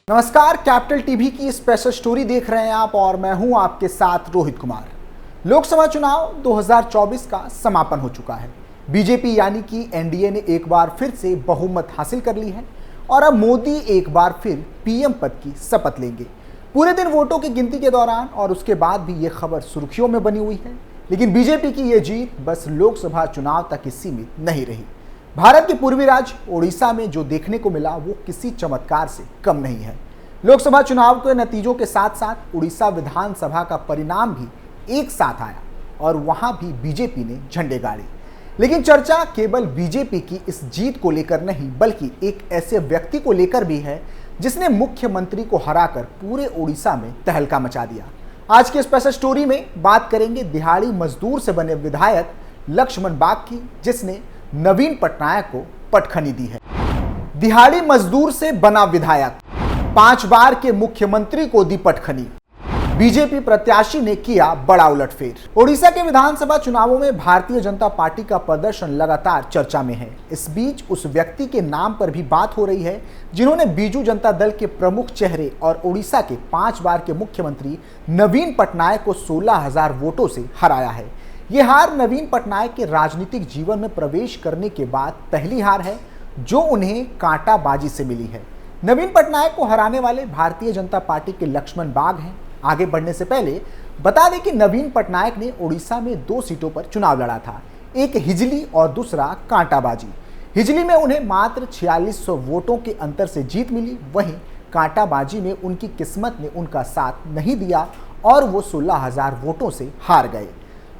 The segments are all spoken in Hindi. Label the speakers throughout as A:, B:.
A: नमस्कार, कैपिटल टीवी की स्पेशल स्टोरी देख रहे हैं आप और मैं हूं आपके साथ रोहित कुमार। लोकसभा चुनाव 2024 का समापन हो चुका है। बीजेपी यानी कि एनडीए ने एक बार फिर से बहुमत हासिल कर ली है और अब मोदी एक बार फिर पीएम पद की शपथ लेंगे। पूरे दिन वोटों की गिनती के दौरान और उसके बाद भी ये खबर सुर्खियों में बनी हुई है। लेकिन बीजेपी की ये जीत बस लोकसभा चुनाव तक ही सीमित नहीं रही। भारत के पूर्वी राज्य ओडिशा में जो देखने को मिला वो किसी चमत्कार से कम नहीं है। लोकसभा चुनाव के नतीजों के साथ साथ उड़ीसा विधानसभा का परिणाम भी एक साथ आया और वहां भी बीजेपी ने झंडे गाड़े। लेकिन चर्चा केवल बीजेपी की इस जीत को लेकर नहीं बल्कि एक ऐसे व्यक्ति को लेकर भी है जिसने मुख्यमंत्री को हराकर पूरे ओडिशा में तहलका मचा दिया। आज के स्पेशल स्टोरी में बात करेंगे दिहाड़ी मजदूर से बने विधायक लक्ष्मण बाग की, जिसने नवीन पटनायक को पटखनी दी है। दिहाड़ी मजदूर से बना विधायक, 5 बार के मुख्यमंत्री को दी पटखनी। बीजेपी प्रत्याशी ने किया बड़ा उलटफेर। ओडिशा के विधानसभा चुनावों में भारतीय जनता पार्टी का प्रदर्शन लगातार चर्चा में है। इस बीच उस व्यक्ति के नाम पर भी बात हो रही है जिन्होंने बीजू जनता दल के प्रमुख चेहरे और ओडिशा के 5 बार के मुख्यमंत्री नवीन पटनायक को 16,000 वोटों से हराया है। ये हार नवीन पटनायक के राजनीतिक जीवन में प्रवेश करने के बाद पहली हार है जो उन्हें कांटाबाजी से मिली है। नवीन पटनायक को हराने वाले भारतीय जनता पार्टी के लक्ष्मण बाग हैं। आगे बढ़ने से पहले बता दें कि नवीन पटनायक ने ओडिशा में 2 सीटों पर चुनाव लड़ा था, एक हिजली और दूसरा कांटाबाजी। हिजली में उन्हें मात्र 4600 वोटों के अंतर से जीत मिली, वहीं कांटाबाजी में उनकी किस्मत ने उनका साथ नहीं दिया और वो 16,000 वोटों से हार गए।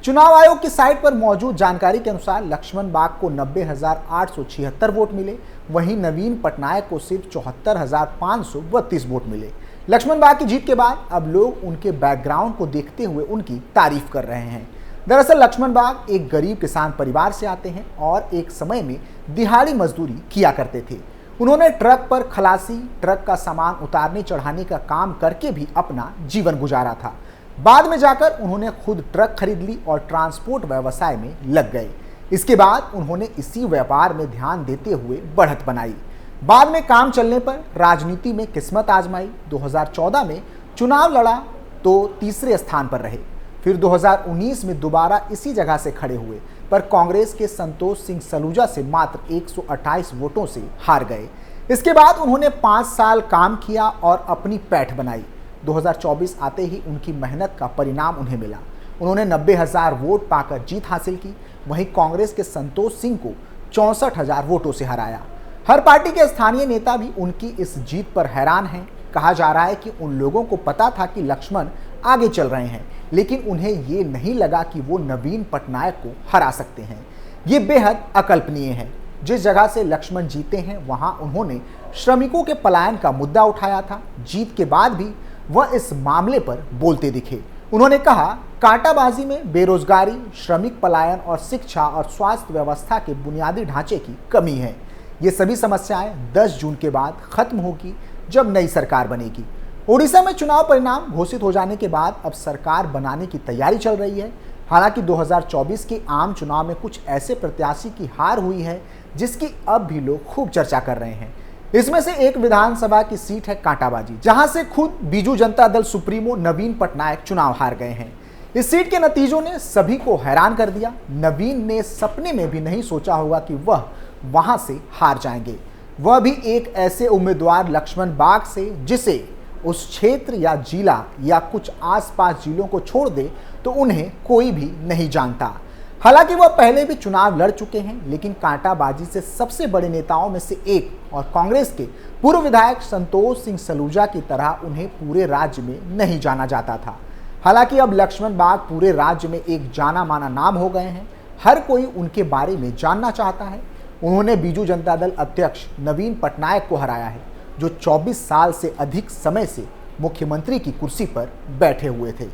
A: चुनाव आयोग की साइट पर मौजूद जानकारी के अनुसार लक्ष्मण बाग को 90,876 वोट मिले, वहीं नवीन पटनायक को सिर्फ 74,532 वोट मिले। लक्ष्मण बाग की जीत के बाद अब लोग उनके बैकग्राउंड को देखते हुए उनकी तारीफ कर रहे हैं। दरअसल लक्ष्मण बाग एक गरीब किसान परिवार से आते हैं और एक समय में दिहाड़ी मजदूरी किया करते थे। उन्होंने ट्रक पर खलासी, ट्रक का सामान उतारने चढ़ाने का काम करके भी अपना जीवन गुजारा था। बाद में जाकर उन्होंने खुद ट्रक खरीद ली और ट्रांसपोर्ट व्यवसाय में लग गए। इसके बाद उन्होंने इसी व्यापार में ध्यान देते हुए बढ़त बनाई। बाद में काम चलने पर राजनीति में किस्मत आजमाई। 2014 में चुनाव लड़ा तो तीसरे स्थान पर रहे। फिर 2019 में दोबारा इसी जगह से खड़े हुए पर कांग्रेस के संतोष सिंह सलूजा से मात्र 128 वोटों से हार गए। इसके बाद उन्होंने 5 साल काम किया और अपनी पैठ बनाई। 2024 आते ही उनकी मेहनत का परिणाम उन्हें मिला। उन्होंने 90,000 वोट पाकर जीत हासिल की। वहीं कांग्रेस के संतोष सिंह को 64,000 वोटों से हराया। हर पार्टी के स्थानीय नेता भी उनकी इस जीत पर हैरान हैं। कहा जा रहा है कि उन लोगों को पता था कि लक्ष्मण आगे चल रहे हैं, लेकिन उन्हें ये नहीं लगा कि वो नवीन पटनायक को हरा सकते हैं। ये बेहद अकल्पनीय है। जिस जगह से लक्ष्मण जीते हैं वहां उन्होंने श्रमिकों के पलायन का मुद्दा उठाया था। जीत के बाद भी वह इस मामले पर बोलते दिखे। उन्होंने कहा, कांटाबाजी में बेरोजगारी, श्रमिक पलायन और शिक्षा और स्वास्थ्य व्यवस्था के बुनियादी ढांचे की कमी है। ये सभी समस्याएं 10 जून के बाद खत्म होगी जब नई सरकार बनेगी। ओडिशा में चुनाव परिणाम घोषित हो जाने के बाद अब सरकार बनाने की तैयारी चल रही है। हालांकि 2024 के आम चुनाव में कुछ ऐसे प्रत्याशी की हार हुई है जिसकी अब भी लोग खूब चर्चा कर रहे हैं। इसमें से एक विधानसभा की सीट है कांटाबाजी, जहां से खुद बीजू जनता दल सुप्रीमो नवीन पटनायक चुनाव हार गए हैं। इस सीट के नतीजों ने सभी को हैरान कर दिया। नवीन ने सपने में भी नहीं सोचा होगा कि वह वहां से हार जाएंगे, वह भी एक ऐसे उम्मीदवार लक्ष्मण बाग से जिसे उस क्षेत्र या जिला या कुछ आसपास जिलों को छोड़ दे तो उन्हें कोई भी नहीं जानता। हालांकि वह पहले भी चुनाव लड़ चुके हैं, लेकिन कांटाबाजी से सबसे बड़े नेताओं में से एक और कांग्रेस के पूर्व विधायक संतोष सिंह सलूजा की तरह उन्हें पूरे राज्य में नहीं जाना जाता था। हालांकि अब लक्ष्मण बाग पूरे राज्य में एक जाना माना नाम हो गए हैं। हर कोई उनके बारे में जानना चाहता है। उन्होंने बीजू जनता दल अध्यक्ष नवीन पटनायक को हराया है, जो 24 साल से अधिक समय से मुख्यमंत्री की कुर्सी पर बैठे हुए थे।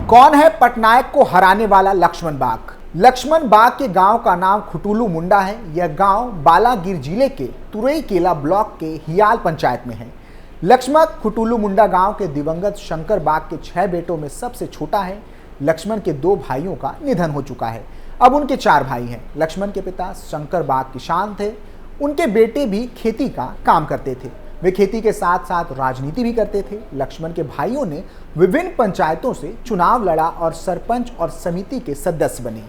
A: कौन है पटनायक को हराने वाला लक्ष्मण बाग? लक्ष्मण बाग के गांव का नाम खुटुलू मुंडा है। यह गांव बालागीर जिले के तुरई केला ब्लॉक के हियाल पंचायत में है। लक्ष्मण खुटुलू मुंडा गांव के दिवंगत शंकर बाग के 6 बेटों में सबसे छोटा है। लक्ष्मण के 2 भाइयों का निधन हो चुका है। अब उनके 4 भाई हैं। लक्ष्मण के पिता शंकर बाग किसान थे। उनके बेटे भी खेती का काम करते थे। वे खेती के साथ साथ राजनीति भी करते थे। लक्ष्मण के भाइयों ने विभिन्न पंचायतों से चुनाव लड़ा और सरपंच और समिति के सदस्य बने।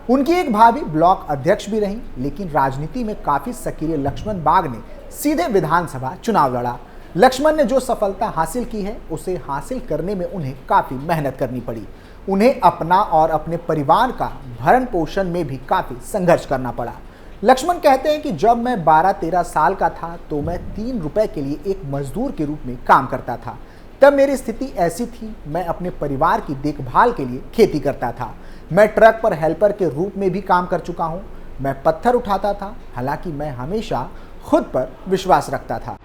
A: उनकी एक भाभी ब्लॉक अध्यक्ष भी रही, लेकिन राजनीति में काफी सक्रिय लक्ष्मण बाग ने सीधे विधानसभा चुनाव लड़ा। लक्ष्मण ने जो सफलता हासिल की है उसे हासिल करने में उन्हें काफी मेहनत करनी पड़ी। उन्हें अपना और अपने परिवार का भरण पोषण में भी काफी संघर्ष करना पड़ा। लक्ष्मण कहते हैं कि जब मैं 12-13 साल का था तो मैं 3 रुपए के लिए एक मजदूर के रूप में काम करता था। तब मेरी स्थिति ऐसी थी, मैं अपने परिवार की देखभाल के लिए खेती करता था। मैं ट्रक पर हेल्पर के रूप में भी काम कर चुका हूँ। मैं पत्थर उठाता था, हालांकि मैं हमेशा खुद पर विश्वास रखता था।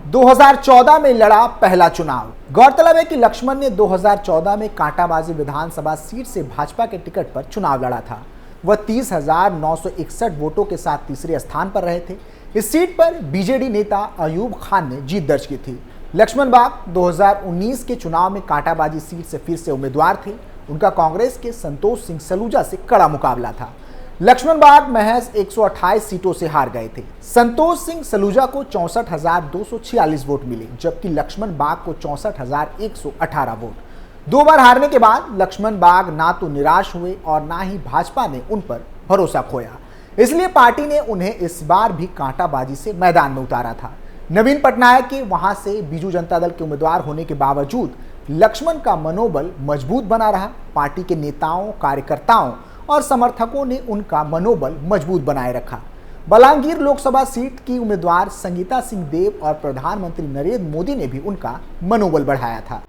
A: 2014 में लड़ा पहला चुनाव। गौरतलब है कि लक्ष्मण ने 2014 में कांटाबाजी विधानसभा सीट से भाजपा के टिकट पर चुनाव लड़ा था। वह 30,961 वोटों के साथ तीसरे स्थान पर रहे थे। इस सीट पर बीजेडी नेता अयूब खान ने जीत दर्ज की थी। लक्ष्मण बाग 2019 के चुनाव में कांटाबाजी सीट से फिर से उम्मीदवार थे। उनका कांग्रेस के संतोष सिंह सलूजा से कड़ा मुकाबला था। लक्ष्मण बाग महज 128 सीटों से हार गए थे। संतोष सिंह सलूजा को 64,246 वोट मिले, जबकि लक्ष्मण बाग को 64,118 वोट। 2 बार हारने के बाद लक्ष्मण बाग ना तो निराश हुए और ना ही भाजपा ने उन पर भरोसा खोया। इसलिए पार्टी ने उन्हें इस बार भी कांटाबाजी से मैदान में उतारा था। नवीन पटनायक के वहां से बीजू जनता दल के उम्मीदवार होने के बावजूद लक्ष्मण का मनोबल मजबूत बना रहा। पार्टी के नेताओं, कार्यकर्ताओं और समर्थकों ने उनका मनोबल मजबूत बनाए रखा। बलांगीर लोकसभा सीट की उम्मीदवार संगीता सिंह देव और प्रधानमंत्री नरेंद्र मोदी ने भी उनका मनोबल बढ़ाया था।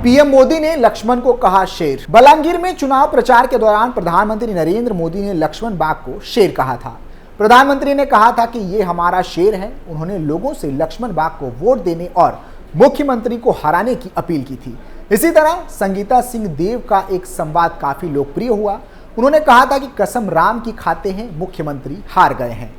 A: पीएम मोदी ने लक्ष्मण को कहा शेर। बलांगीर में चुनाव प्रचार के दौरान प्रधानमंत्री नरेंद्र मोदी ने लक्ष्मण बाग को शेर कहा था। प्रधानमंत्री ने कहा था कि ये हमारा शेर है। उन्होंने लोगों से लक्ष्मण बाग को वोट देने और मुख्यमंत्री को हराने की अपील की थी। इसी तरह संगीता सिंह देव का एक संवाद काफी लोकप्रिय हुआ। उन्होंने कहा था कि कसम राम की खाते हैं, मुख्यमंत्री हार गए हैं।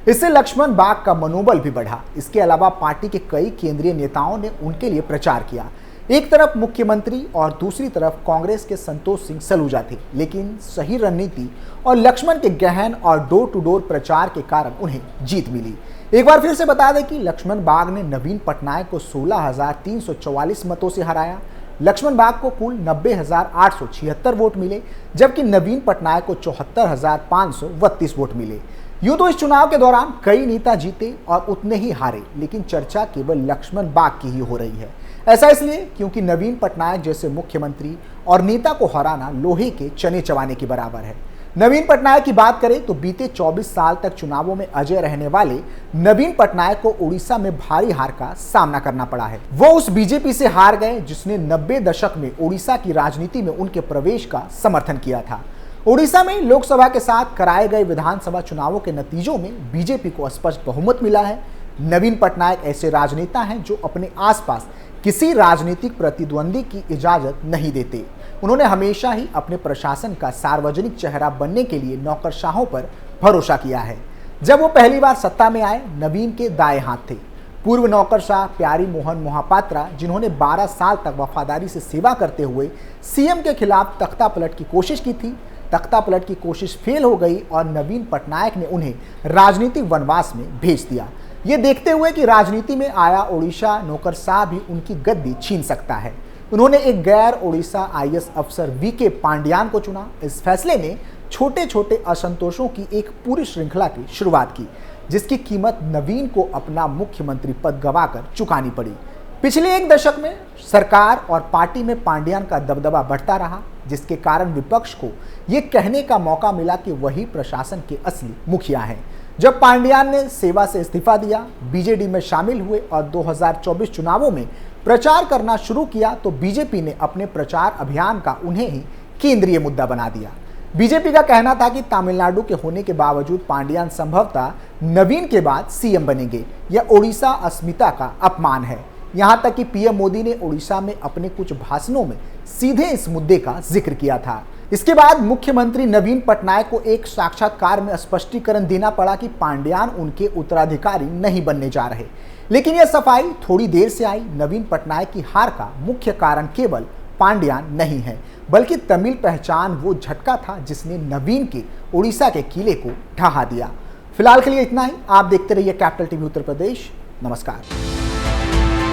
A: इससे लक्ष्मण बाग का मनोबल भी बढ़ा। इसके अलावा पार्टी के कई केंद्रीय नेताओं ने उनके लिए प्रचार किया। एक तरफ मुख्यमंत्री और दूसरी तरफ कांग्रेस के संतोष सिंह सलूजा थे, लेकिन सही रणनीति और लक्ष्मण के गहन और डोर टू डोर प्रचार के कारण उन्हें जीत मिली। एक बार फिर से बता दें कि लक्ष्मण बाग ने नवीन पटनायक को 16,344 मतों से हराया। लक्ष्मण बाग को कुल 90,876 वोट मिले, जबकि नवीन पटनायक को 74,532 वोट मिले। यूं तो इस चुनाव के दौरान कई नेता जीते और उतने ही हारे, लेकिन चर्चा केवल लक्ष्मण बाग की ही हो रही है। ऐसा इसलिए क्योंकि नवीन पटनायक जैसे मुख्यमंत्री और नेता को हराना लोहे के चने चबाने के बराबर है। नवीन पटनायक की बात करें तो बीते 24 साल तक चुनावों में अजय रहने वाले नवीन पटनायक को उड़ीसा में भारी हार का सामना करना पड़ा है। वो उस बीजेपी से हार गए जिसने 90 दशक में उड़ीसा की राजनीति में उनके प्रवेश का समर्थन किया था। उड़ीसा में लोकसभा के साथ कराए गए विधानसभा चुनावों के नतीजों में बीजेपी को स्पष्ट बहुमत मिला है। नवीन पटनायक ऐसे राजनेता हैं जो अपने आसपास किसी राजनीतिक प्रतिद्वंदी की इजाजत नहीं देते। उन्होंने हमेशा ही अपने प्रशासन का सार्वजनिक चेहरा बनने के लिए नौकरशाहों पर भरोसा किया है। जब वो पहली बार सत्ता में आए, नवीन के दाएं हाथ थे पूर्व नौकरशाह प्यारी मोहन मोहापात्रा, जिन्होंने 12 साल तक वफादारी से सेवा करते हुए सीएम के खिलाफ तख्ता पलट की कोशिश की थी। तख्ता पलट की कोशिश फेल हो गई और नवीन पटनायक ने उन्हें राजनीतिक वनवास में भेज दिया। ये देखते हुए कि राजनीति में आया ओडिशा नौकरशाह भी उनकी गद्दी छीन सकता है, उन्होंने एक गैर ओडिशा आईएएस अफसर वीके पांड्यान को चुना। इस फैसले ने छोटे छोटे असंतोषों की एक पूरी श्रृंखला की शुरुआत की, जिसकी कीमत नवीन को अपना मुख्यमंत्री पद गंवाकर चुकानी पड़ी। पिछले 1 दशक में सरकार और पार्टी में पांड्यान का दबदबा बढ़ता रहा, जिसके कारण विपक्ष को यह कहने का मौका मिला कि वही प्रशासन के असली मुखिया हैं। जब पांड्यान ने सेवा से इस्तीफा दिया, बीजेडी में शामिल हुए और 2024 चुनावों में प्रचार करना शुरू किया, तो बीजेपी ने अपने प्रचार अभियान का उन्हें ही केंद्रीय मुद्दा बना दिया। बीजेपी का कहना था कि तमिलनाडु के होने के बावजूद पांड्यान संभवतः नवीन के बाद सीएम बनेंगे। यह ओडिशा अस्मिता का अपमान है। यहां तक कि पीएम मोदी ने ओडिशा में अपने कुछ भाषणों में सीधे इस मुद्दे का जिक्र किया था। इसके बाद मुख्यमंत्री नवीन पटनायक को एक साक्षात्कार में स्पष्टीकरण देना पड़ा कि पांड्यान उनके उत्तराधिकारी नहीं बनने जा रहे। लेकिन यह सफाई थोड़ी देर से आई। नवीन पटनायक की हार का मुख्य कारण केवल पांड्यान नहीं है, बल्कि तमिल पहचान वो झटका था जिसने नवीन के उड़ीसा के किले को ढहा दिया। फिलहाल के लिए इतना ही। आप देखते रहिए कैपिटल टीवी उत्तर प्रदेश। नमस्कार। है।